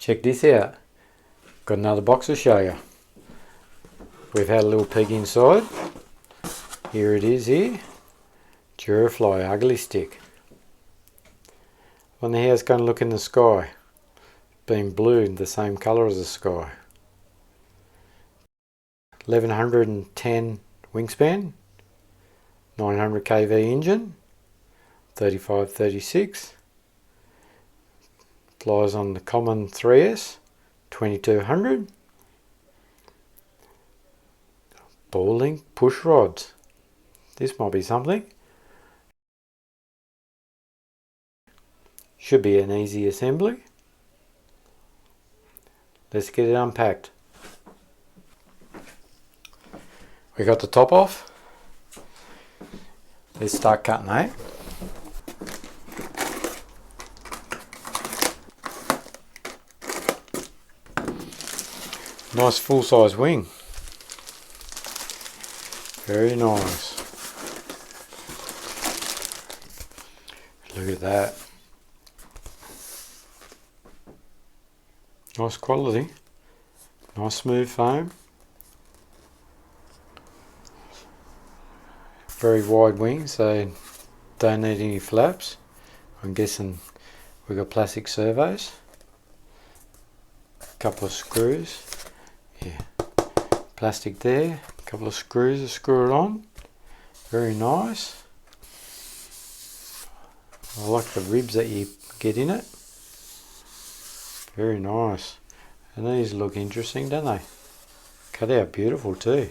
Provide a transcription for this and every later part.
Check this out. Got another box to show you. We've had a little peek inside. Here it is here. Durafly Ugly Stick. Wonder how it's going to look in the sky. Being blue, the same colour as the sky. 1110 wingspan. 900 kV engine. 35-36. Flies on the common 3S. 2200. Ball link push rods. This might be something. Should be an easy assembly. Let's get it unpacked. We got the top off. Let's start cutting, eh? Nice full-size wing. Very nice. Look at that. Nice quality. Nice smooth foam. Very wide wing, so don't need any flaps. I'm guessing we've got plastic servos. A couple of screws. Yeah. Plastic there. A couple of screws to screw it on. Very nice. I like the ribs that you get in it. Very nice. And these look interesting, don't they? Cut out beautiful too.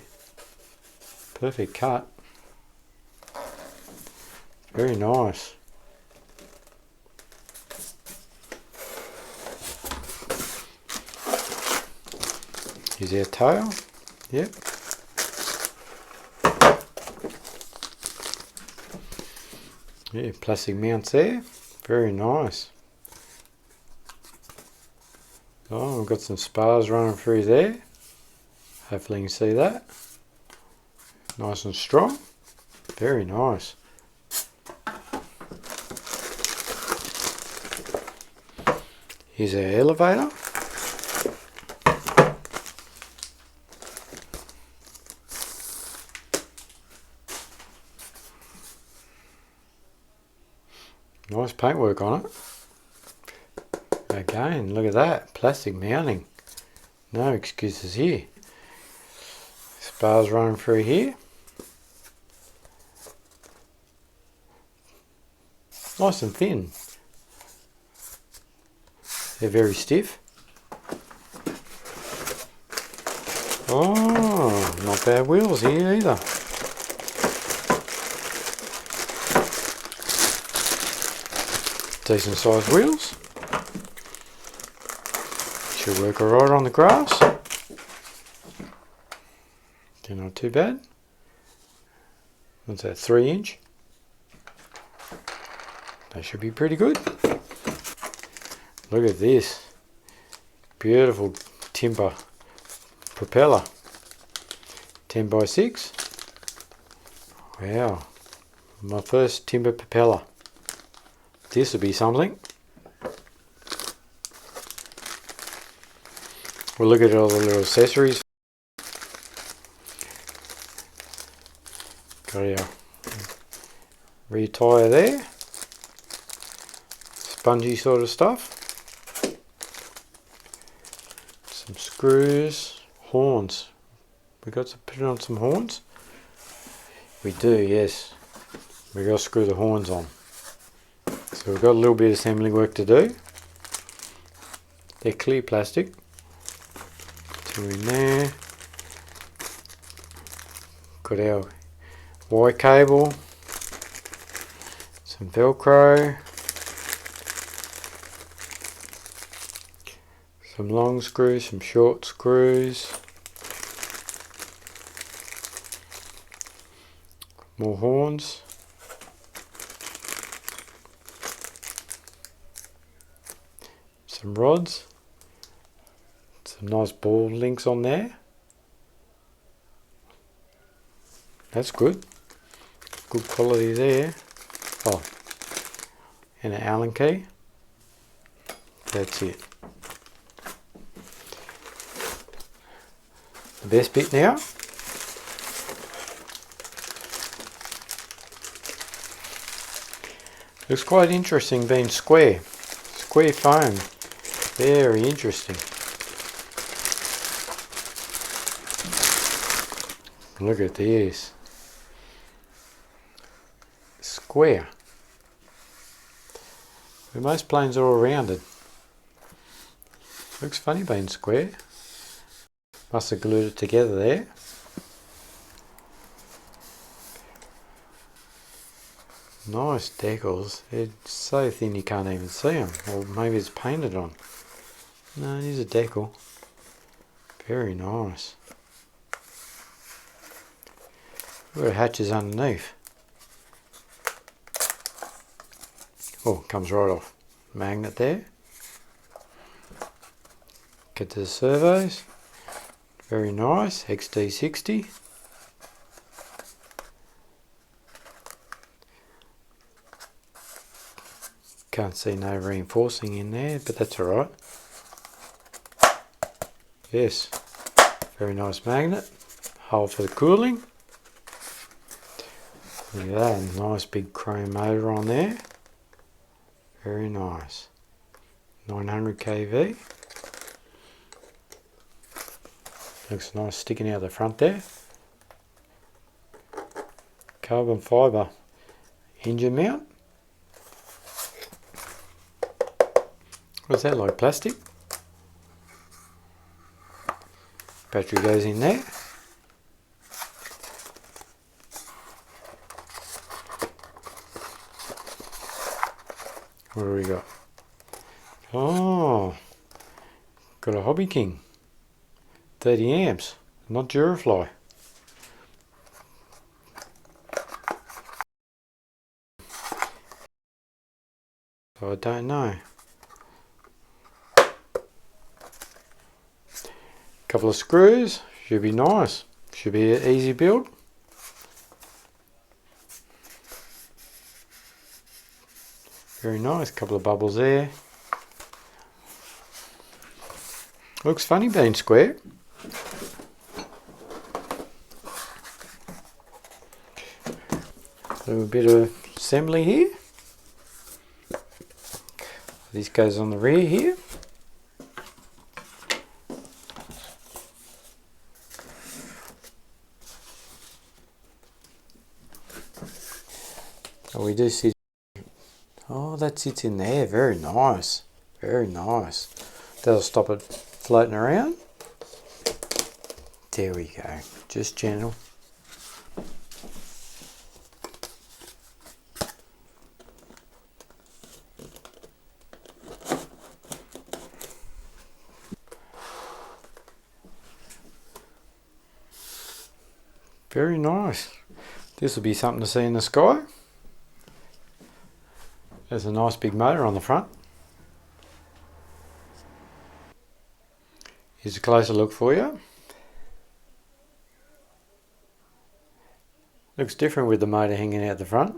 Perfect cut. Very nice. Here's our tail. Yep. Yeah, plastic mounts there. Very nice. Oh, we've got some spars running through there. Hopefully you can see that. Nice and strong. Very nice. Here's our elevator. Nice paintwork on it. Again, look at that. Plastic mounting. No excuses here. Spars running through here. Nice and thin. They're very stiff. Oh, not bad wheels here either. Decent sized wheels. Should work alright on the grass. They're not too bad. What's that, 3-inch? They should be pretty good. Look at this. Beautiful timber propeller. 10x6. Wow. My first timber propeller. This would be something. We'll look at all the little accessories. Got our rear tyre there. Spongy sort of stuff. Some screws. Horns. We got to put on some horns? We do, yes. We got to screw the horns on. So we've got a little bit of assembly work to do. They're clear plastic. Two in there. Got our Y cable. Some Velcro. Some long screws, some short screws. More horns. Some rods. Some nice ball links on there. That's good. Good quality there. Oh, and an Allen key. That's it. the best bit now. Looks quite interesting being square. Square foam. Very interesting. Look at this. Square. But most planes are all rounded. Looks funny being square. Must have glued it together there. Nice decals. They're so thin you can't even see them. Or maybe it's painted on. No, it is a decal. Very nice. Look at the hatches underneath. Oh, comes right off. Magnet there. Get to the servos. Very nice. XD60. Can't see no reinforcing in there, but that's alright. Yes. Very nice magnet. Hole for the cooling. Look at that. Nice big chrome motor on there. Very nice. 900 kV. Looks nice sticking out the front there. Carbon fibre engine mount. What's that, like plastic? Battery goes in there. What do we got? Oh, got a Hobby King. 30 amps, not Durafly. So I don't know. Couple of screws, should be nice. Should be an easy build. Very nice, couple of bubbles there. Looks funny being square. A little bit of assembly here. This goes on the rear here. Oh, we do see. Oh, that sits in there. Very nice. Very nice. That'll stop it floating around. There we go. Just gentle. Very nice. This will be something to see in the sky. There's a nice big motor on the front. Here's a closer look for you. Looks different with the motor hanging out the front.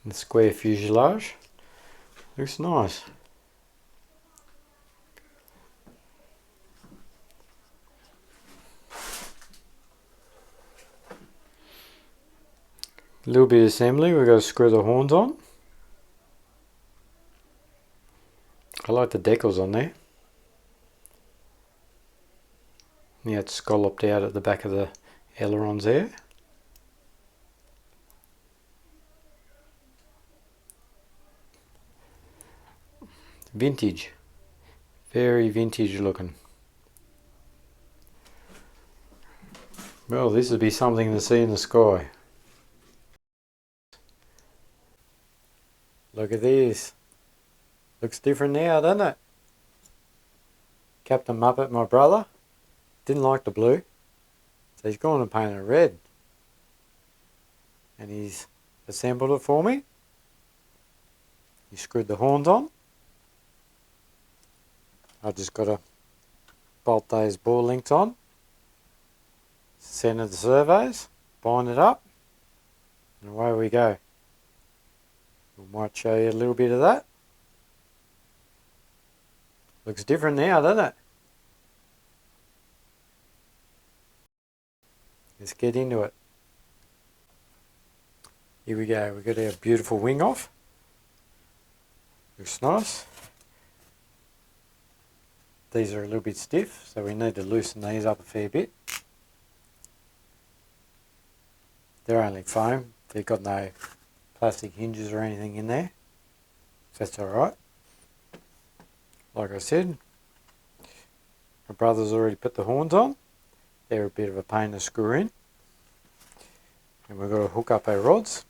And the square fuselage. Looks nice. A little bit of assembly, we've got to screw the horns on. I like the decals on there. Yeah, it's scalloped out at the back of the ailerons there. Vintage. Very vintage looking. Well, this would be something to see in the sky. Look at this. Looks different now, doesn't it? Captain Muppet, my brother, didn't like the blue, so he's gone and painted it red. And he's assembled it for me. He screwed the horns on. I just got to bolt those ball links on. Center the servos, bind it up, and away we go. We might show you a little bit of that. Looks different now, doesn't it? let's get into it. Here we go, we've got our beautiful wing off. Looks nice. These are a little bit stiff, so we need to loosen these up a fair bit. They're only foam, they've got no plastic hinges or anything in there. That's alright. Like I said, my brother's already put the horns on. They're a bit of a pain to screw in. And we've got to hook up our rods.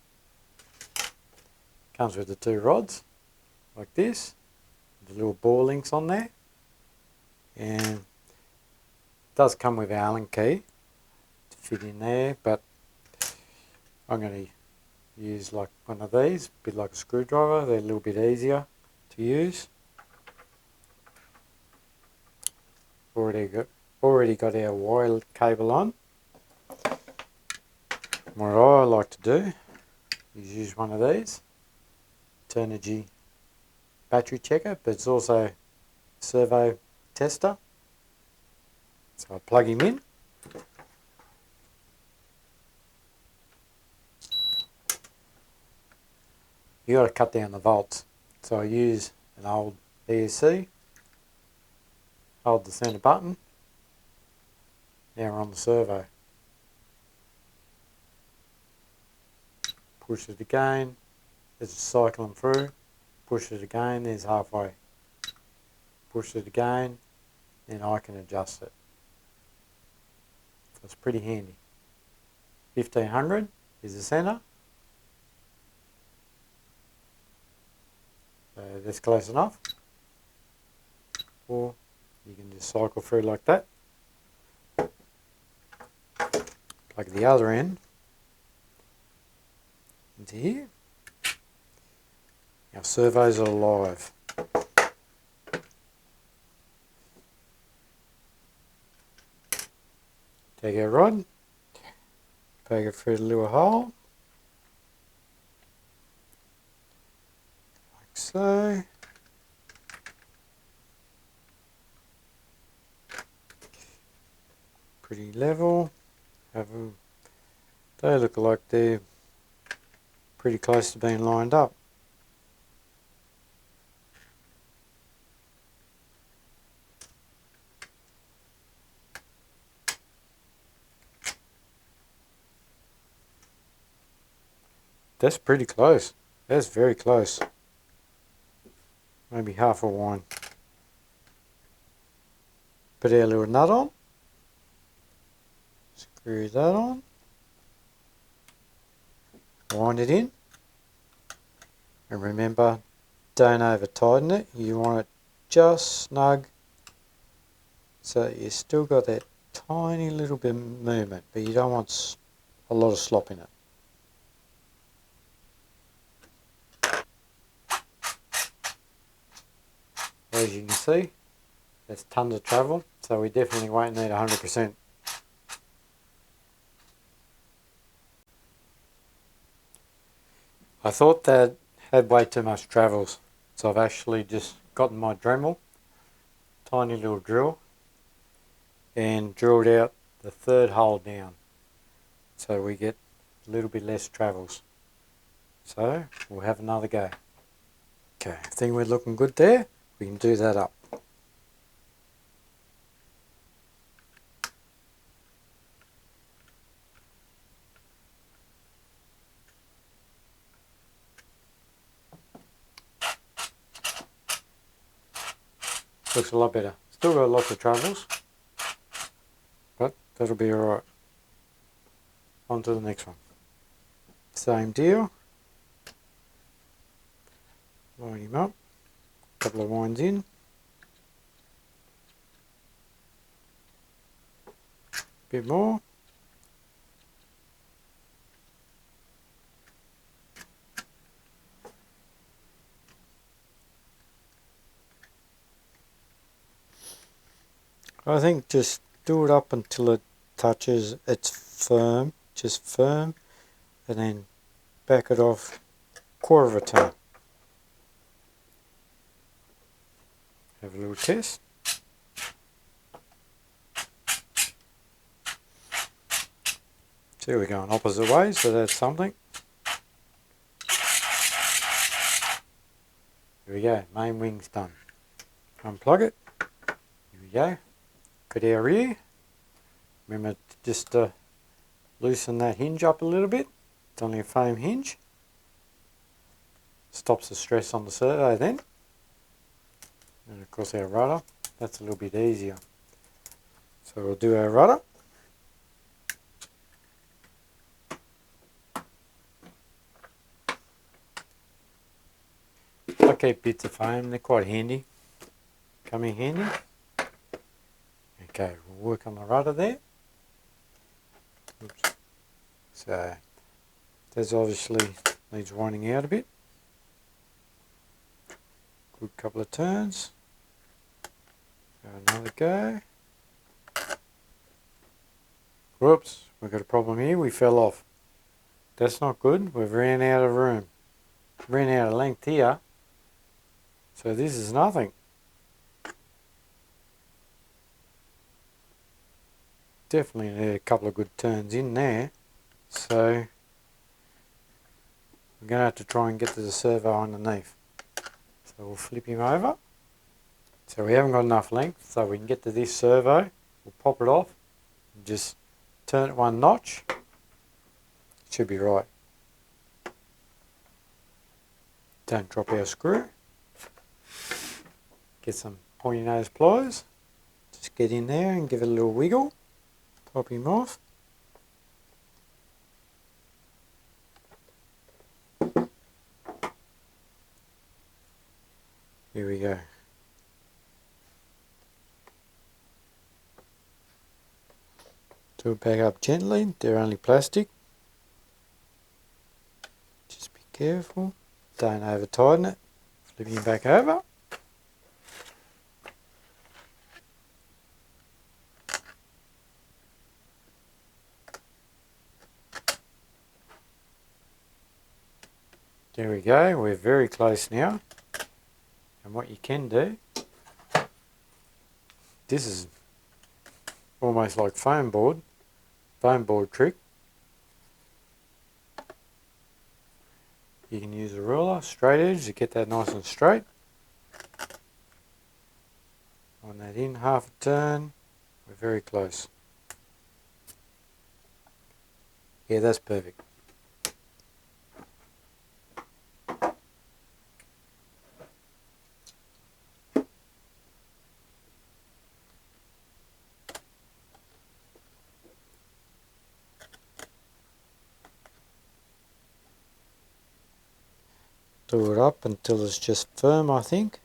Comes with the two rods, like this. The little ball links on there. And it does come with an Allen key to fit in there, but I'm going to use like one of these, a bit like a screwdriver. They're a little bit easier to use. Already got our wire cable on. What I like to do is use one of these Turnigy battery checker, but it's also a servo tester. So I plug him in. You got to cut down the volts. So I use an old BSC. Hold the centre button. Now we're on the servo. Push it again. It's cycling through. Push it again. There's halfway. Push it again. Then I can adjust it. That's pretty handy. 1500 is the centre. So that's close enough. Or you can just cycle through like that. Plug the other end into here. Our servos are alive. Take our rod, poke it through the little hole, like so. Pretty level. They look like they're pretty close to being lined up. That's pretty close. That's very close. Maybe half a wine. Put our little nut on. Screw that on. Wind it in. And remember, don't over tighten it. You want it just snug so you still got that tiny little bit of movement, but you don't want a lot of slop in it. As you can see, there's tons of travel, so we definitely won't need 100%. I thought that had way too much travels, so I've actually just gotten my Dremel, tiny little drill, and drilled out the third hole down, so we get a little bit less travels. So we'll have another go. Okay, I think we're looking good there. We can do that up. Looks a lot better. Still got lots of travels, but that'll be alright. On to the next one. Same deal. Line him up. Couple of winds in. Bit more. I think just do it up until it touches, it's firm, just firm, and then back it off quarter of a turn. Have a little test. See, we're going opposite ways, so that's something. Here we go, main wing's done. Unplug it. Here we go. Got our rear. Remember to just loosen that hinge up a little bit. It's only a foam hinge. Stops the stress on the servo then. And of course our rudder, that's a little bit easier. So we'll do our rudder. I keep bits of foam, they're quite handy. Come in handy. Okay, we'll work on the rudder there. Oops. So, this obviously needs winding out a bit. Good couple of turns. Another go. Whoops, we've got a problem here, we fell off. That's not good, we've ran out of room. Ran out of length here. So this is nothing. Definitely need a couple of good turns in there. So we're going to have to try and get to the servo underneath. So we'll flip him over. So we haven't got enough length, so we can get to this servo. We'll pop it off and just turn it one notch. It should be right. Don't drop our screw. Get some pointy nose pliers. Just get in there and give it a little wiggle. Pop him off. Here we go. Do it back up gently, they're only plastic. Just be careful, don't over tighten it. Flip him back over. There we go, we're very close now. And what you can do, this is almost like foam board trick. You can use a ruler, straight edge to get that nice and straight. On that in, half a turn, we're very close. Yeah, that's perfect. Do it up until it's just firm, I think.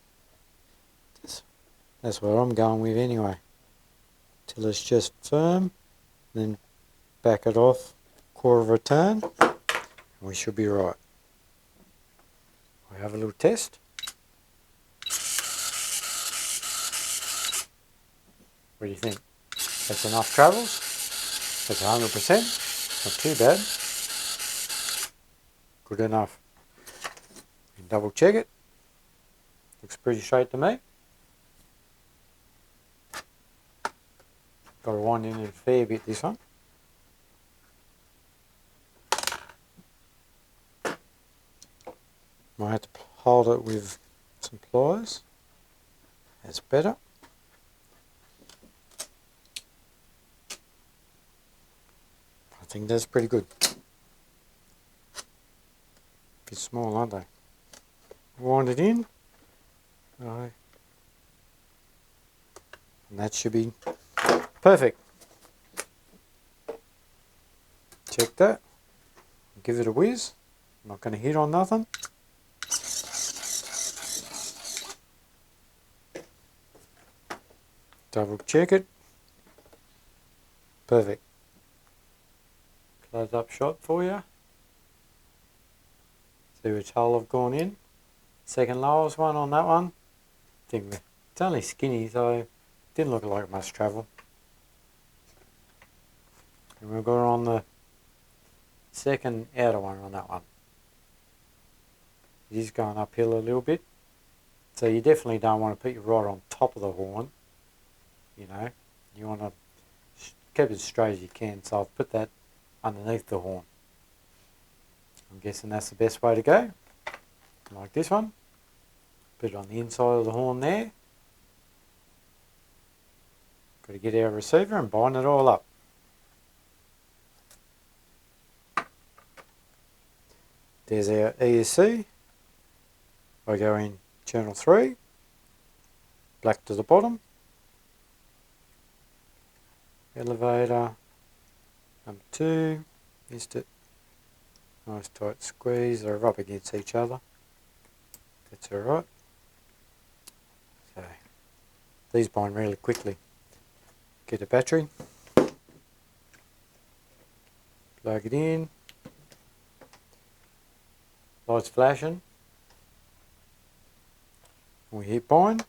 That's what I'm going with anyway. Till it's just firm, then back it off quarter of a turn, and we should be right. We'll have a little test. What do you think? That's enough travels? That's 100%. Not too bad. Good enough. Double check it. Looks pretty straight to me. Got to wind in a fair bit this one. Might have to hold it with some pliers. That's better. I think that's pretty good. Bit small, aren't they? Wind it in. Right. And that should be perfect. Check that. Give it a whiz. I'm not going to hit on nothing. Double check it. Perfect. Close up shot for you. See which hole I've gone in. Second lowest one on that one. I think it's only skinny, so it didn't look like much travel. And we've got on the second outer one on that one. It is going uphill a little bit. So you definitely don't want to put your rod on top of the horn. You know, you want to keep it as straight as you can. So I've put that underneath the horn. I'm guessing that's the best way to go. Like this one. Put it on the inside of the horn there. Got to get our receiver and bind it all up. There's our ESC. I go in channel 3, black to the bottom. Elevator, number 2, missed it. Nice tight squeeze, they're up against each other. That's alright. So, these bind really quickly. Get a battery, plug it in, lights flashing, we hit bind.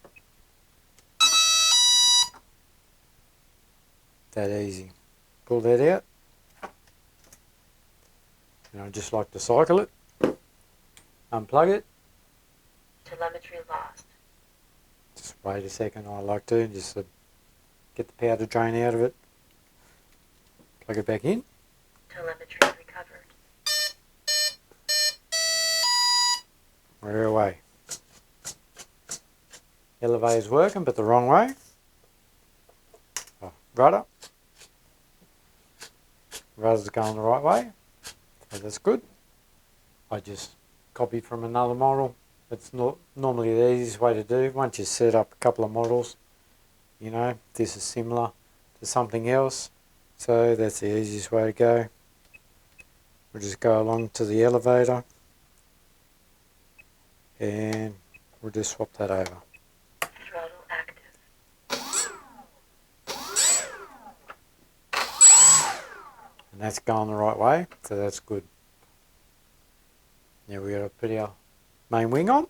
That easy. Pull that out, and I just like to cycle it, unplug it. Telemetry lost. Just wait a second, I like to just get the powder drain out of it, plug it back in. Telemetry recovered. We're away. Elevator's working, but the wrong way. Oh, rudder. Rudder's going the right way, so that's good. I just copied from another model. It's not normally the easiest way to do. Once you set up a couple of models, you know, this is similar to something else, so that's the easiest way to go. We'll just go along to the elevator and we'll just swap that over. Throttle active. And that's going the right way, so that's good. Now we've got to put our main wing on.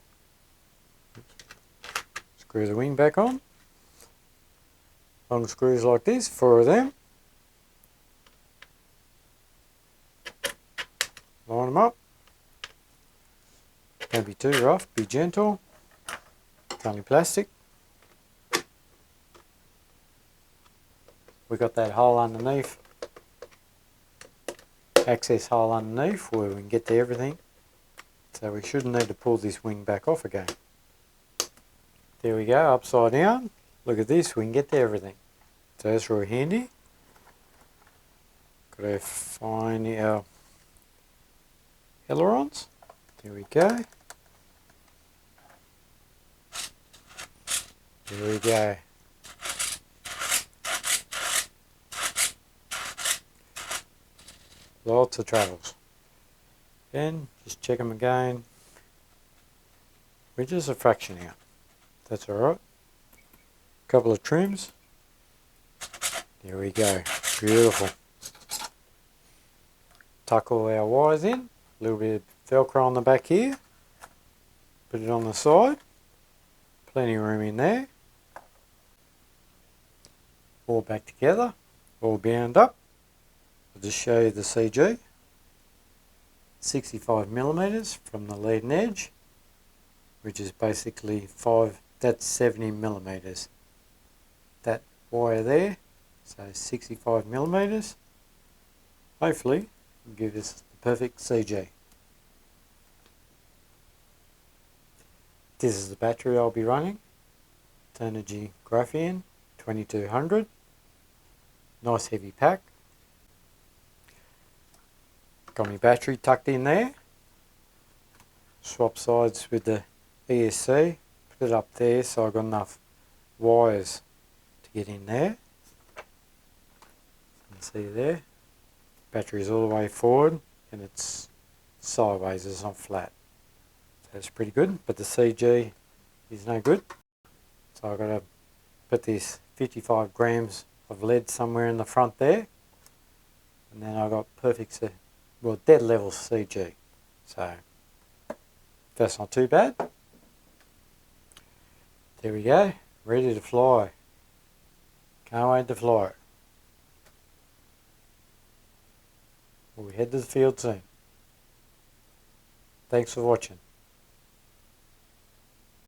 Screw the wing back on. Long screws like this, 4 of them. Line them up. Don't be too rough, be gentle. It's only plastic. We've got that hole underneath. Access hole underneath where we can get to everything. So we shouldn't need to pull this wing back off again. There we go, upside down. Look at this, we can get to everything. So that's really handy. Got to find our ailerons. There we go. There we go. Lots of travels. Then just check them again. We're just a fraction out. That's alright. Couple of trims. There we go. Beautiful. Tuck all our wires in. A little bit of Velcro on the back here. Put it on the side. Plenty of room in there. All back together. All bound up. I'll just show you the CG. 65mm from the leading edge, which is basically that's 70mm. That wire there, so 65mm. Hopefully, will give us the perfect CG. This is the battery I'll be running. Energy Graphene 2200. Nice heavy pack. Got my battery tucked in there. Swap sides with the ESC. Put it up there so I've got enough wires to get in there. You can see there. Battery's all the way forward and it's sideways, it's not flat. So it's pretty good, but the CG is no good. So I've got to put this 55 grams of lead somewhere in the front there. And then I've got perfect, well, dead level CG. So that's not too bad. There we go, ready to fly. Can't wait to fly it. We'll head to the field soon. Thanks for watching.